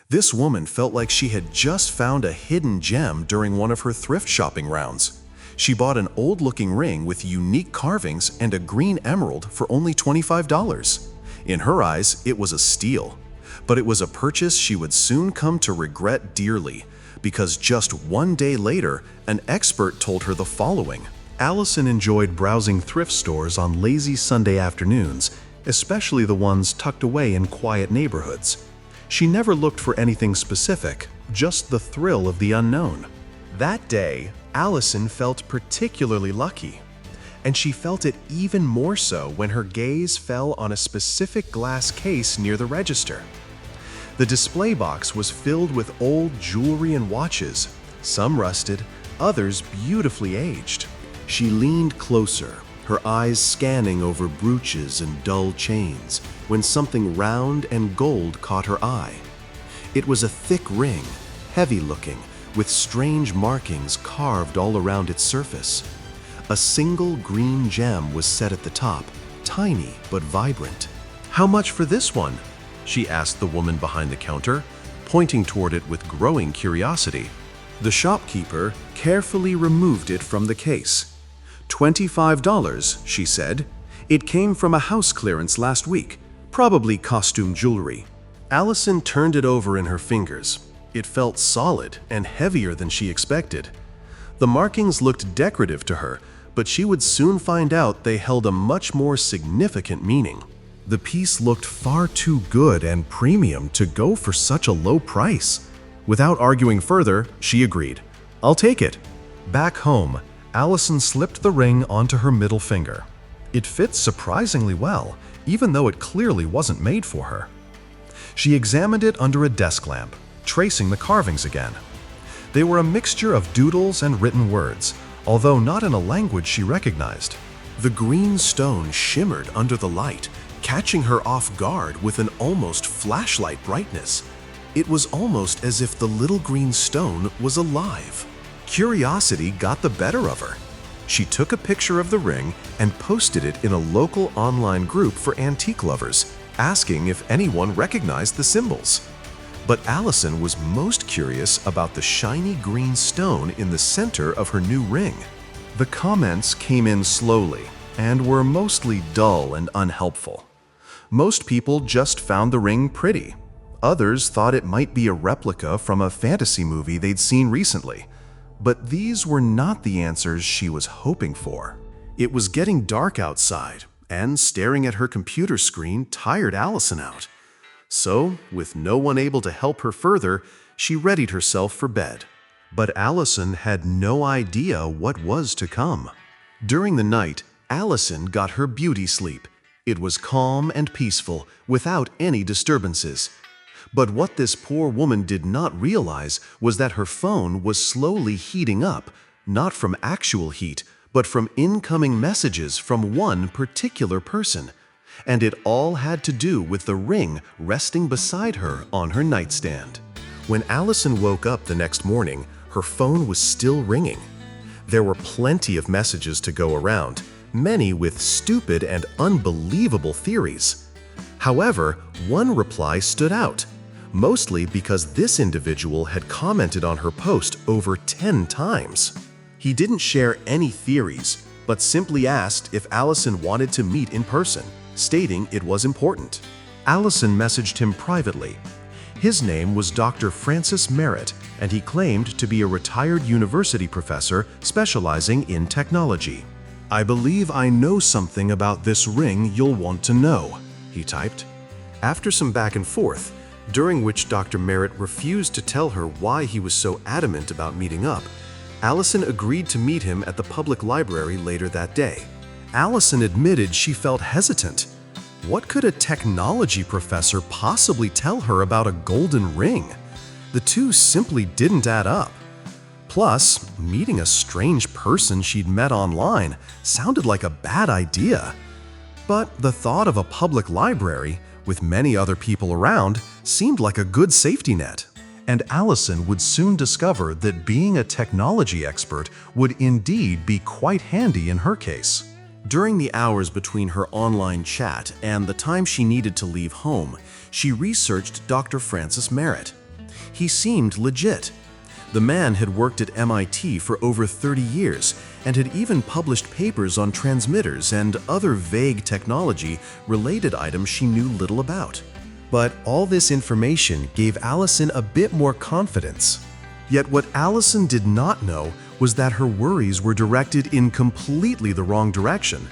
This woman felt like she had just found a hidden gem during one of her thrift shopping rounds. She bought an old-looking ring with unique carvings and a green emerald for only $25. In her eyes, it was a steal. But it was a purchase she would soon come to regret dearly, because just one day later, an expert told her the following. Allison enjoyed browsing thrift stores on lazy Sunday afternoons, especially the ones tucked away in quiet neighborhoods. She never looked for anything specific, just the thrill of the unknown. That day, Allison felt particularly lucky, and she felt it even more so when her gaze fell on a specific glass case near the register. The display box was filled with old jewelry and watches, some rusted, others beautifully aged. She leaned closer, her eyes scanning over brooches and dull chains, when something round and gold caught her eye. It was a thick ring, heavy-looking, with strange markings carved all around its surface. A single green gem was set at the top, tiny but vibrant. "How much for this one?" she asked the woman behind the counter, pointing toward it with growing curiosity. The shopkeeper carefully removed it from the case. $25, she said. "It came from a house clearance last week, probably costume jewelry." Allison turned it over in her fingers. It felt solid and heavier than she expected. The markings looked decorative to her, but she would soon find out they held a much more significant meaning. The piece looked far too good and premium to go for such a low price. Without arguing further, she agreed. "I'll take it." Back home, Allison slipped the ring onto her middle finger. It fit surprisingly well, even though it clearly wasn't made for her. She examined it under a desk lamp, tracing the carvings again. They were a mixture of doodles and written words, although not in a language she recognized. The green stone shimmered under the light, catching her off guard with an almost flashlight brightness. It was almost as if the little green stone was alive. Curiosity got the better of her. She took a picture of the ring and posted it in a local online group for antique lovers, asking if anyone recognized the symbols. But Allison was most curious about the shiny green stone in the center of her new ring. The comments came in slowly and were mostly dull and unhelpful. Most people just found the ring pretty. Others thought it might be a replica from a fantasy movie they'd seen recently. But these were not the answers she was hoping for. It was getting dark outside, and staring at her computer screen tired Allison out. So, with no one able to help her further, she readied herself for bed. But Allison had no idea what was to come. During the night, Allison got her beauty sleep. It was calm and peaceful, without any disturbances. But what this poor woman did not realize was that her phone was slowly heating up, not from actual heat, but from incoming messages from one particular person. And it all had to do with the ring resting beside her on her nightstand. When Allison woke up the next morning, her phone was still ringing. There were plenty of messages to go around, many with stupid and unbelievable theories. However, one reply stood out, mostly because this individual had commented on her post over 10 times. He didn't share any theories, but simply asked if Allison wanted to meet in person, stating it was important. Allison messaged him privately. His name was Dr. Francis Merritt, and he claimed to be a retired university professor specializing in technology. "I believe I know something about this ring you'll want to know," he typed. After some back and forth, during which Dr. Merritt refused to tell her why he was so adamant about meeting up, Allison agreed to meet him at the public library later that day. Allison admitted she felt hesitant. What could a technology professor possibly tell her about a golden ring? The two simply didn't add up. Plus, meeting a strange person she'd met online sounded like a bad idea. But the thought of a public library, with many other people around, seemed like a good safety net. And Allison would soon discover that being a technology expert would indeed be quite handy in her case. During the hours between her online chat and the time she needed to leave home, she researched Dr. Francis Merritt. He seemed legit. The man had worked at MIT for over 30 years and had even published papers on transmitters and other vague technology-related items she knew little about. But all this information gave Allison a bit more confidence. Yet what Allison did not know was that her worries were directed in completely the wrong direction.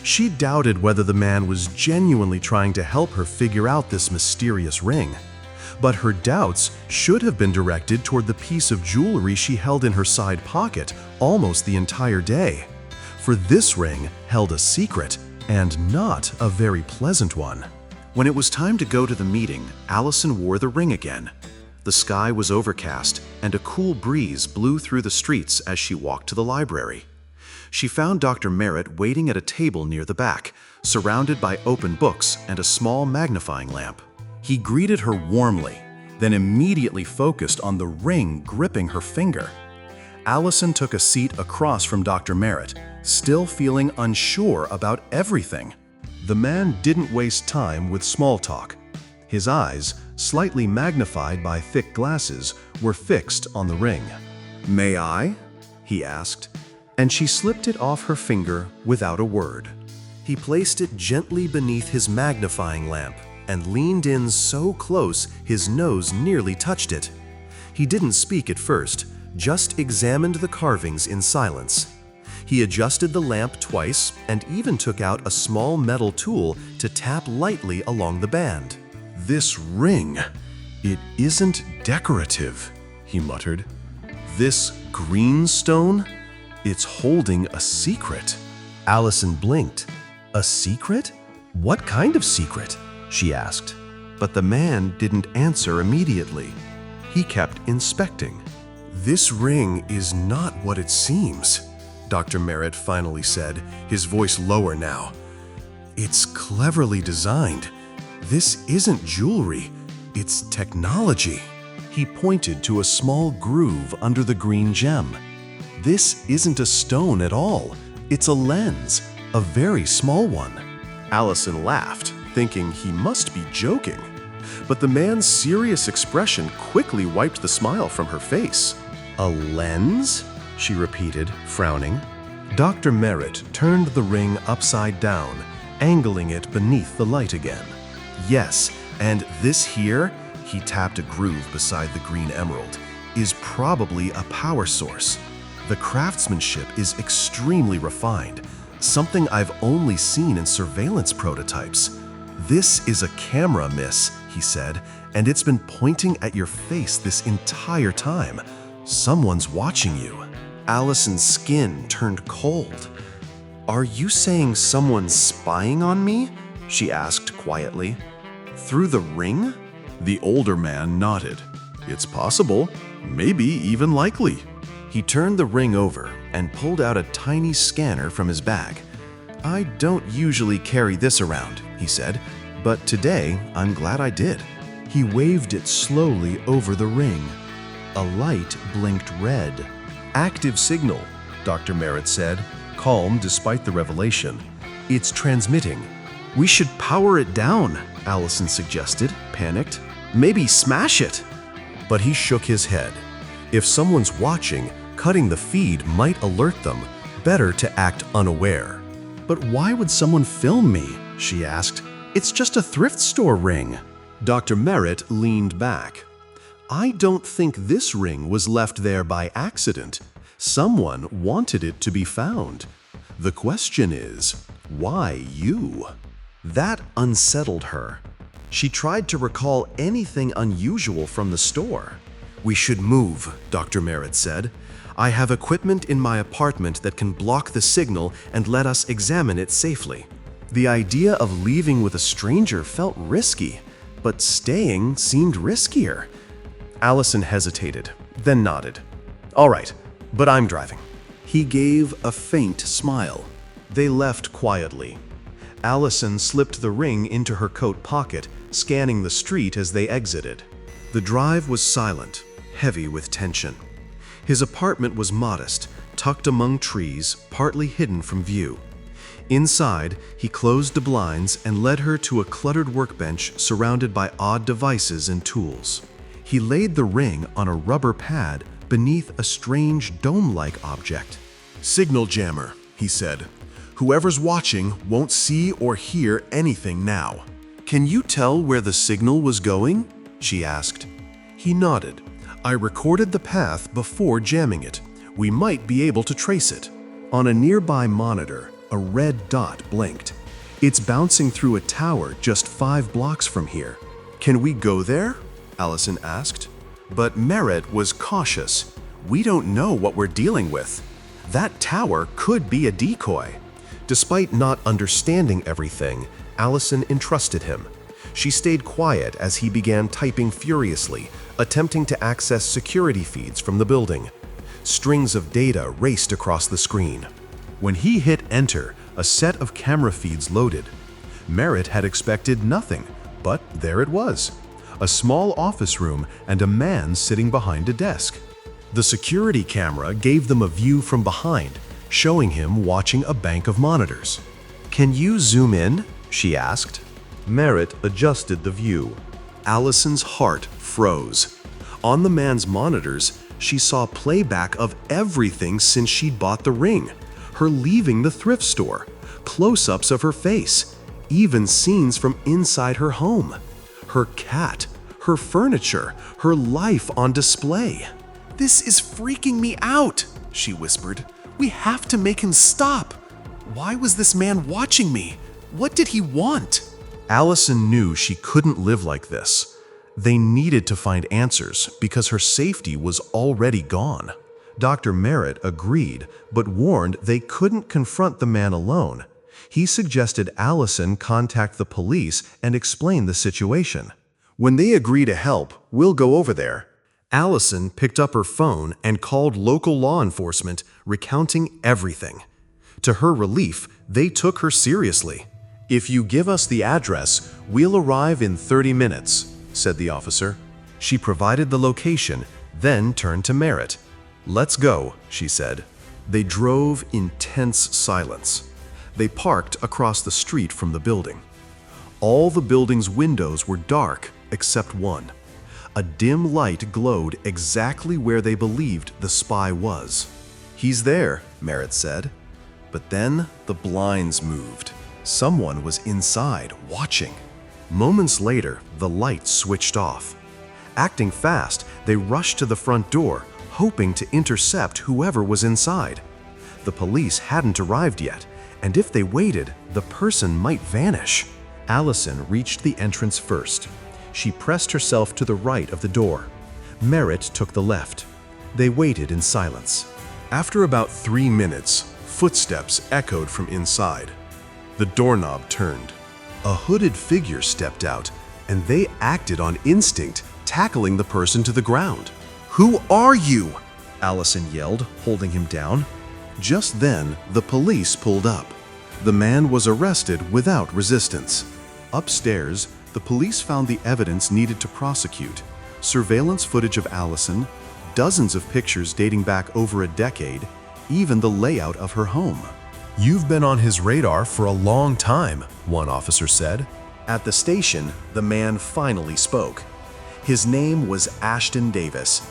She doubted whether the man was genuinely trying to help her figure out this mysterious ring. But her doubts should have been directed toward the piece of jewelry she held in her side pocket almost the entire day. For this ring held a secret, and not a very pleasant one. When it was time to go to the meeting, Allison wore the ring again. The sky was overcast, and a cool breeze blew through the streets as she walked to the library. She found Dr. Merritt waiting at a table near the back, surrounded by open books and a small magnifying lamp. He greeted her warmly, then immediately focused on the ring gripping her finger. Allison took a seat across from Dr. Merritt, still feeling unsure about everything. The man didn't waste time with small talk. His eyes, slightly magnified by thick glasses, were fixed on the ring. "May I?" he asked, and she slipped it off her finger without a word. He placed it gently beneath his magnifying lamp and leaned in so close his nose nearly touched it. He didn't speak at first, just examined the carvings in silence. He adjusted the lamp twice and even took out a small metal tool to tap lightly along the band. "This ring, it isn't decorative," he muttered. "This green stone, it's holding a secret." Allison blinked. "A secret? What kind of secret?" she asked. But the man didn't answer immediately. He kept inspecting. "This ring is not what it seems," Dr. Merritt finally said, his voice lower now. "It's cleverly designed. This isn't jewelry, it's technology." He pointed to a small groove under the green gem. "This isn't a stone at all. It's a lens, a very small one." Allison laughed, thinking he must be joking. But the man's serious expression quickly wiped the smile from her face. "A lens?" she repeated, frowning. Dr. Merritt turned the ring upside down, angling it beneath the light again. "Yes, and this here," he tapped a groove beside the green emerald, "is probably a power source. The craftsmanship is extremely refined, something I've only seen in surveillance prototypes. "This is a camera, miss," he said, "and it's been pointing at your face this entire time. Someone's watching you." Allison's skin turned cold. "Are you saying someone's spying on me?" she asked quietly. "Through the ring?" The older man nodded. "It's possible, maybe even likely." He turned the ring over and pulled out a tiny scanner from his bag. "I don't usually carry this around," he said, "but today I'm glad I did." He waved it slowly over the ring. A light blinked red. "Active signal," Dr. Merritt said, calm despite the revelation. "It's transmitting." "We should power it down," Allison suggested, panicked. "Maybe smash it." But he shook his head. If someone's watching, cutting the feed might alert them. Better to act unaware. "But why would someone film me?" she asked. "It's just a thrift store ring." Dr. Merritt leaned back. "I don't think this ring was left there by accident. Someone wanted it to be found. The question is, why you?" That unsettled her. She tried to recall anything unusual from the store. "We should move," Dr. Merritt said. "I have equipment in my apartment that can block the signal and let us examine it safely." The idea of leaving with a stranger felt risky, but staying seemed riskier. Allison hesitated, then nodded. "All right, but I'm driving." He gave a faint smile. They left quietly. Allison slipped the ring into her coat pocket, scanning the street as they exited. The drive was silent, heavy with tension. His apartment was modest, tucked among trees, partly hidden from view. Inside, he closed the blinds and led her to a cluttered workbench surrounded by odd devices and tools. He laid the ring on a rubber pad beneath a strange dome-like object. "Signal jammer," he said. "Whoever's watching won't see or hear anything now." "Can you tell where the signal was going?" she asked. He nodded. "I recorded the path before jamming it. We might be able to trace it." On a nearby monitor, a red dot blinked. "It's bouncing through a tower just 5 blocks from here." "Can we go there?" Allison asked. But Merritt was cautious. "We don't know what we're dealing with. That tower could be a decoy." Despite not understanding everything, Allison entrusted him. She stayed quiet as he began typing furiously, attempting to access security feeds from the building. Strings of data raced across the screen. When he hit enter, a set of camera feeds loaded. Merritt had expected nothing, but there it was. A small office room and a man sitting behind a desk. The security camera gave them a view from behind, showing him watching a bank of monitors. "Can you zoom in?" she asked. Merritt adjusted the view. Allison's heart froze. On the man's monitors, she saw playback of everything since she'd bought the ring. Her leaving the thrift store, close-ups of her face, even scenes from inside her home. Her cat, her furniture, her life on display. "This is freaking me out," she whispered. "We have to make him stop. Why was this man watching me? What did he want?" Allison knew she couldn't live like this. They needed to find answers because her safety was already gone. Dr. Merritt agreed, but warned they couldn't confront the man alone. He suggested Allison contact the police and explain the situation. "When they agree to help, we'll go over there." Allison picked up her phone and called local law enforcement, recounting everything. To her relief, they took her seriously. "If you give us the address, we'll arrive in 30 minutes, said the officer. She provided the location, then turned to Merritt. "Let's go," she said. They drove in tense silence. They parked across the street from the building. All the building's windows were dark except one. A dim light glowed exactly where they believed the spy was. "He's there," Merritt said. But then the blinds moved. Someone was inside, watching. Moments later, the light switched off. Acting fast, they rushed to the front door, hoping to intercept whoever was inside. The police hadn't arrived yet, and if they waited, the person might vanish. Allison reached the entrance first. She pressed herself to the right of the door. Merritt took the left. They waited in silence. After about 3 minutes, footsteps echoed from inside. The doorknob turned. A hooded figure stepped out, and they acted on instinct, tackling the person to the ground. "Who are you?" Allison yelled, holding him down. Just then, the police pulled up. The man was arrested without resistance. Upstairs, the police found the evidence needed to prosecute: surveillance footage of Allison, dozens of pictures dating back over a decade, even the layout of her home. "You've been on his radar for a long time," one officer said. At the station, the man finally spoke. His name was Ashton Davis.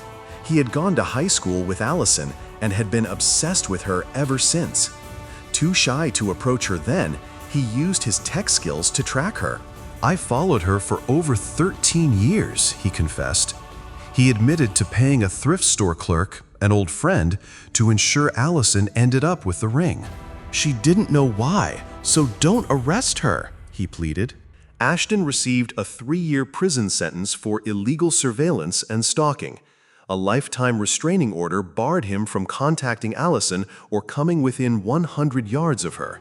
He had gone to high school with Allison and had been obsessed with her ever since. Too shy to approach her then, he used his tech skills to track her. "I followed her for over 13 years, he confessed. He admitted to paying a thrift store clerk, an old friend, to ensure Allison ended up with the ring. "She didn't know why, so don't arrest her," he pleaded. Ashton received a 3-year prison sentence for illegal surveillance and stalking. A lifetime restraining order barred him from contacting Allison or coming within 100 yards of her.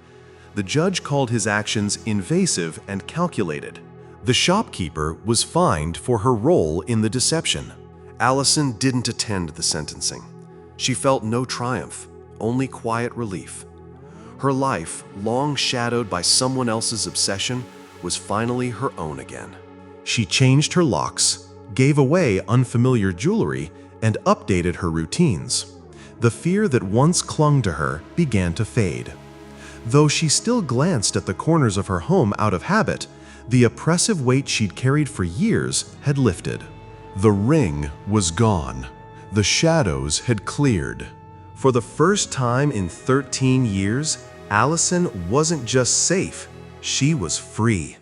The judge called his actions invasive and calculated. The shopkeeper was fined for her role in the deception. Allison didn't attend the sentencing. She felt no triumph, only quiet relief. Her life, long shadowed by someone else's obsession, was finally her own again. She changed her locks, gave away unfamiliar jewelry, and updated her routines. The fear that once clung to her began to fade. Though she still glanced at the corners of her home out of habit, the oppressive weight she'd carried for years had lifted. The ring was gone. The shadows had cleared. For the first time in 13 years, Allison wasn't just safe, she was free.